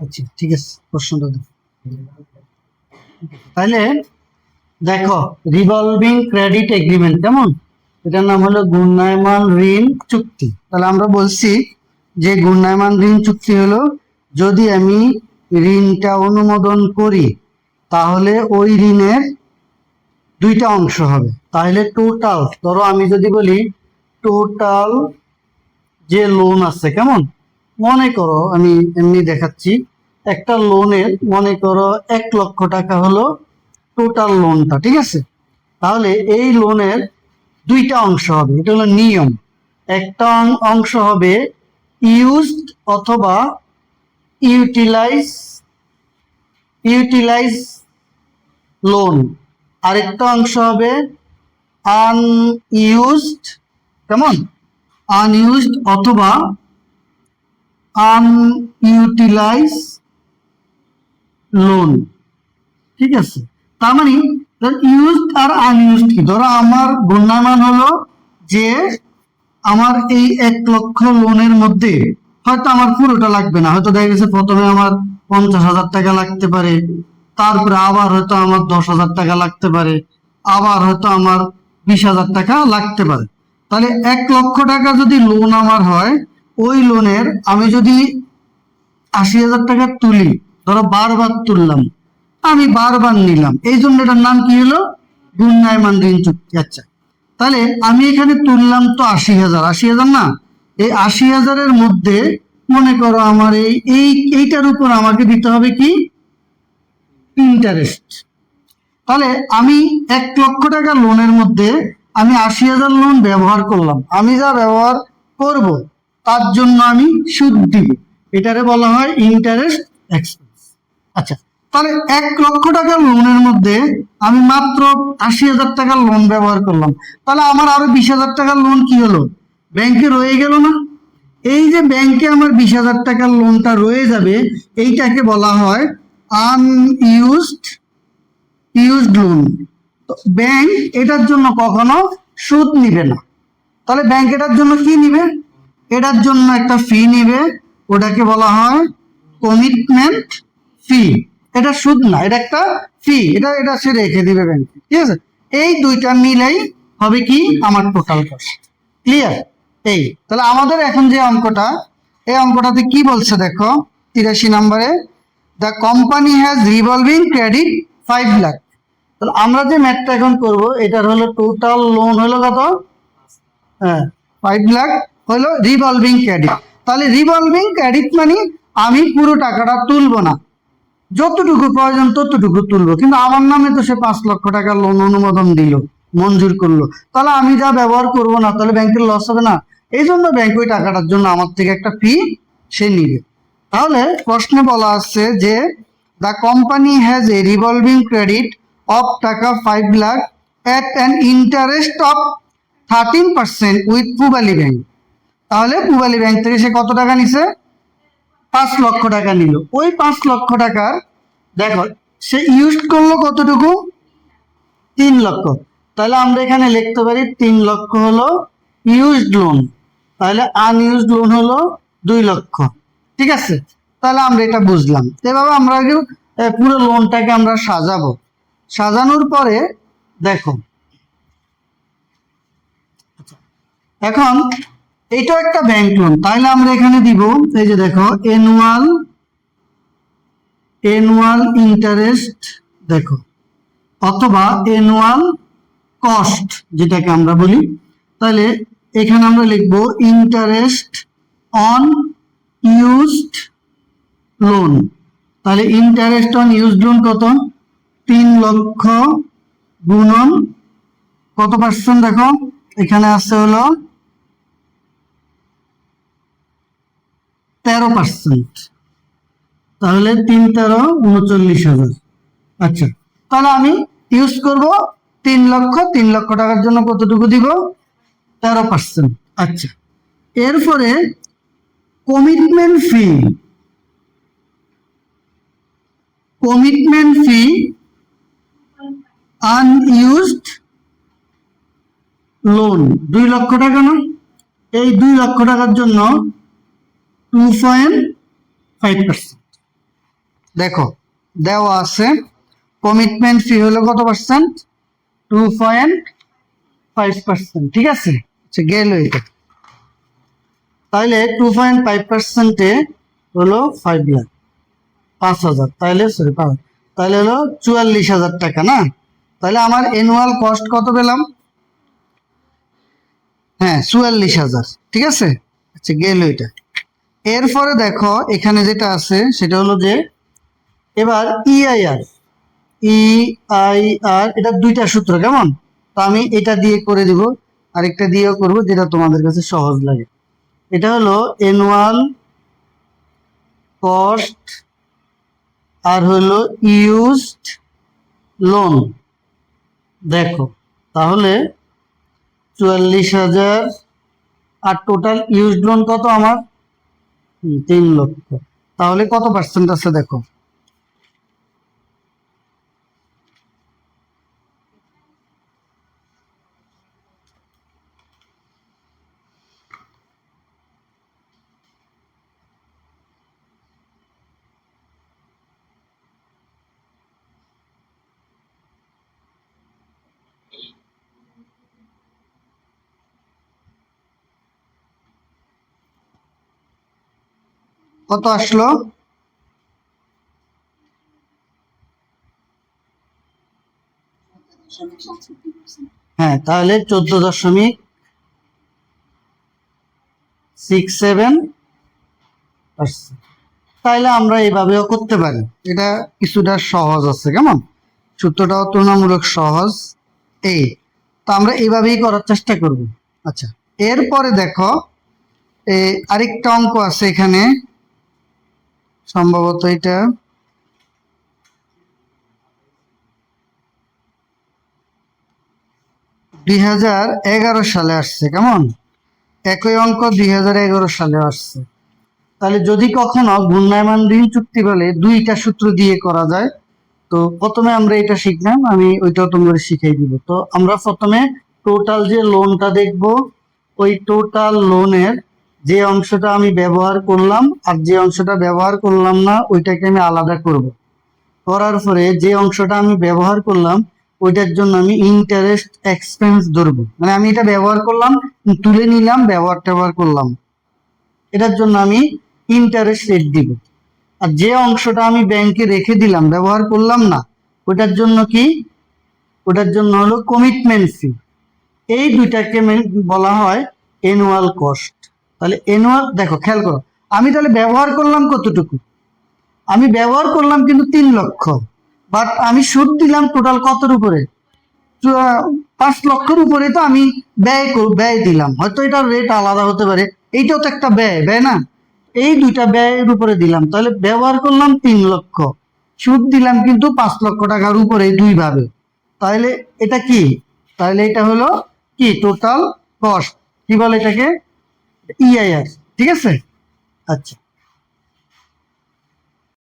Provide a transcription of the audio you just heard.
আচ্ছা ঠিক আছে, প্রশ্নটা দাও। তাহলে দেখো, রিভলভিং ক্রেডিট এগ্রিমেন্ট কেমন, এটার নাম হলো ঘূর্ণায়মান ঋণ চুক্তি। তাহলে আমরা বলছি যে ঘূর্ণায়মান ঋণ চুক্তি হলো, যদি আমি ঋণটা অনুমোদন করি তাহলে ওই ঋণের দুইটা অংশ হবে। তাহলে টোটাল, ধরো আমি যদি বলি টোটাল যে লোন আছে, কেমন, মনে করো আমি এমনি দেখাচ্ছি, একটা লোনের মনে করো 1 লক্ষ টাকা হলো টোটাল লোনটা, ঠিক আছে। তাহলে এই লোনের দুইটা অংশ হবে, এটা হলো নিয়ম। একটা অংশ হবে ইউজড অথবা ইউটিলাইজ ইউটিলাইজ লোন, আরেকটা অংশ হবে আনইউজড, কেমন, আনইউজড অথবা আনইউটিলাইজ লোন, ঠিক আছে। তার মানে ইউজড আর আনইউজড কি, ধরো আমার ঘূর্ণায়মান হলো যে আমার এই 1 লক্ষ লোনের মধ্যে হয়তো আমার পুরোটা লাগবে না, হয়তো দেখা গেছে প্রথমে আমার 50,000 টাকা লাগতে পারে, তারপরে আবার হয়তো আমার 10,000 টাকা লাগতে পারে, আবার হয়তো আমার 20,000 টাকা লাগতে পারে। তাহলে 1 লক্ষ টাকা যদি লোন আমার হয়, ওই লোনের আমি যদি 80,000 টাকা তুলি, ধরো বারবার তুললাম, আমি বারবার নিলাম, এই জন্য এটার নাম কি হলো, ঘূর্ণায়মান ঋণ চুক্তি। আচ্ছা, তাহলে আমি এখানে তুললাম তো 80,000, 80,000 না, এই 80,000-এর মধ্যে মনে করো আমার এইটার উপর আমাকে দিতে হবে কি, ইন্টারেস্ট। তাহলে আমি 1 লক্ষ টাকা লোনের মধ্যে আমি 80,000 লোন ব্যবহার করলাম, আমি যা ব্যবহার করব তার জন্য আমি সুদ দিব, এটারে বলা হয় ইন্টারেস্ট এক্সপেন্স। আচ্ছা, তাহলে 1 লক্ষ টাকা লোনের মধ্যে আমি মাত্র 80,000 টাকার লোন ব্যবহার করলাম, তাহলে আমার আরো 20,000 টাকার লোন কি হলো, ব্যাংকে রয়ে গেল না। এই যে ব্যাংকে আমার 20,000 টাকার লোনটা রয়ে যাবে, এইটাকে বলা হয় আনইউজড লোন। ব্যাংক এটার জন্য কখনো সুদ নিবে না। তাহলে ব্যাংক এটার জন্য কি নিবে, এটার জন্য একটা ফি নিবে, ওটাকে বলা হয় কমিটমেন্ট ফি। এটা সুদ না, এটা একটা ফি, এটা সে রেখে দিবে ব্যাংকে, ঠিক আছে। এই দুইটা মিলাই হবে কি আমার টোটাল কস্ট। ক্লিয়ার? এই তাহলে আমাদের এখন যে অঙ্কটা, এই অঙ্কটাতে কি বলছে দেখো, 83 নম্বরে, the company has revolving credit 5 lakh. তাহলে আমরা যে ম্যাথটা এখন করব, এটার হলো টোটাল লোন হলো কত, হ্যাঁ 5 লাখ হলো রিভলভিং ক্রেডিট। তাহলে রিভলভিং ক্রেডিট মানে আমি পুরো টাকাটা তুলবো না, যতটুকু প্রয়োজন ততটুকু তুলবো, কিন্তু আমার নামে তো সে 5 লক্ষ টাকা লোন অনুমোদন দিল, মঞ্জুর করলো, তাহলে আমি যা ব্যবহার করবো না, তাহলে ব্যাংকের লস হবে না। এই জন্য ব্যাংক ওই টাকাটার জন্য আমার থেকে একটা ফি সে নিবে। তাহলে প্রশ্নে বলা আছে যে the company has a revolving credit of টাকা 5 lakh at an interest of 13% with Pubali bank. তাহলে পূবালী ব্যাংক থেকে সে কত টাকা নিছে, 5 লক্ষ টাকা নিল। ওই 5 লক্ষ টাকার দেখো সে ইউজ করলো কতটুকু, 3 লক্ষ। তাহলে আমরা এখানে লিখতে পারি 3 লক্ষ হলো ইউজড লোন, তাহলে আনইউজড লোন হলো 2 লক্ষ, ঠিক আছে। তাহলে আমরা এটা বুঝলাম। এভাবে আমরা পুরো লোনটাকে আমরা সাজাবো, সাজানোর পরে দেখো এখন এইটা একটা ব্যাংক লোন, তাহলে আমরা এখানে দিব এই যে দেখো এনুয়াল ইন্টারেস্ট, দেখো, অথবা এনুয়াল কস্ট যেটাকে আমরা বলি। তাহলে এখানে আমরা লিখবো ইন্টারেস্ট অন ইউজড লোন। তাহলে ইন্টারেস্ট অন ইউজড লোন কত, 3 লক্ষ গুণন কত পার্সেন্ট, দেখো এখানে আছে হলো 13%, তাহলে 3 13 39,000। আচ্ছা, তাহলে আমি ইউজ করব 3 লক্ষ, 3 লক্ষ টাকার জন্য কতটুকু দিব, 13%। আচ্ছা, এরপরে কমিটমেন্ট ফি আনইউজড লোন 2 লক্ষ টাকা না, এই 2 লক্ষ টাকার জন্য 2.5%। দেখো দেওয়া আছে কমিটমেন্ট ফি হলো কত পার্সেন্ট, 2.5%, ঠিক আছে। আচ্ছা গেল এটা, তাহলে 2.5%-এ হলো 5 লাখ, 5,000, তাহলে সরি তাহলে হলো 44,000 টাকা না। তাহলে আমার অ্যানুয়াল কস্ট কত পেলাম, হ্যাঁ 44,000, ঠিক আছে। আচ্ছা গেল এটা। এরপরে দেখো এখানে যেটা আছে সেটা হলো যে এবার ইআইআর, ইআইআর এটা দুইটা সূত্র, কেমন, তো আমি এটা দিয়ে করে দিব, আরেকটা দিয়েও করব যেটা তোমাদের কাছে সহজ লাগে। এটা হলো অ্যানুয়াল কস্ট আর হলো ইউজড লোন। দেখো তাহলে 44,000 আর টোটাল ইউজড লোন কত আমার, 3 লক্ষ। তাহলে কত পার্সেন্ট আছে দেখো, কত আসলো, হ্যাঁ তাহলে 14.67%। তাইলে আমরা এইভাবেও করতে পারি, এটা কিছুটা সহজ আছে, কেমন, সূত্রটাও তুলনামূলক সহজ। এই তো আমরা এইভাবেই করার চেষ্টা করব। আচ্ছা এরপরে দেখো আরেকটা অঙ্ক আছে এখানে, সম্ভবত এটা 2011 সালে আসছে, কেমন, একই অঙ্ক 2011 সালে আসছে। তাহলে যদি কখনো ঘূর্ণায়মান ঋণ চুক্তি বলে দুইটা সূত্র দিয়ে করা যায়, তো প্রথমে আমরা এটা শিখলাম, আমি ওইটাও তোমাদের শিখিয়ে দিব। তো আমরা প্রথমে টোটাল যে লোনটা দেখব, ওই টোটাল লোনের যে অংশটা আমি ব্যবহার করলাম আর যে অংশটা ব্যবহার করলাম না ওইটাকে আমি আলাদা করব। করার পরে যে অংশটা আমি ব্যবহার করলাম ওইটার জন্য আমি ইন্টারেস্ট এক্সপেন্স ধরবো, মানে আমি এটা ব্যবহার করলাম, তুলে নিলাম, ব্যবহার করলাম, এটার জন্য আমি ইন্টারেস্ট রেট দিব। আর যে অংশটা আমি ব্যাংকে রেখে দিলাম, ব্যবহার করলাম না, ওটার জন্য কি, ওটার জন্য হলো কমিটমেন্ট ফি। এই দুইটাকে বলা হয় অ্যানুয়াল কস্ট। তাহলে অ্যানুয়াল, দেখো খেয়াল করো, আমি তাহলে ব্যবহার করলাম কতটুকু, আমি ব্যবহার করলাম কিন্তু 3 লক্ষ, বাট আমি সুদ দিলাম টোটাল কতর উপরে, 5 লক্ষের উপরে। তো আমি ব্যয় দিলাম, হয়তো এটার রেট আলাদা হতে পারে, এইটাও তো একটা ব্যয় না, এই দুইটা ব্যয়ের উপরে দিলাম, তাহলে ব্যবহার করলাম 3 লক্ষ, সুদ দিলাম কিন্তু 5 লক্ষ টাকার উপরে, দুই ভাবে। তাহলে এটা কি, তাহলে এটা হলো কি টোটাল কস্ট, কি বলে এটাকে, ইআইআর, ঠিক আছে। আচ্ছা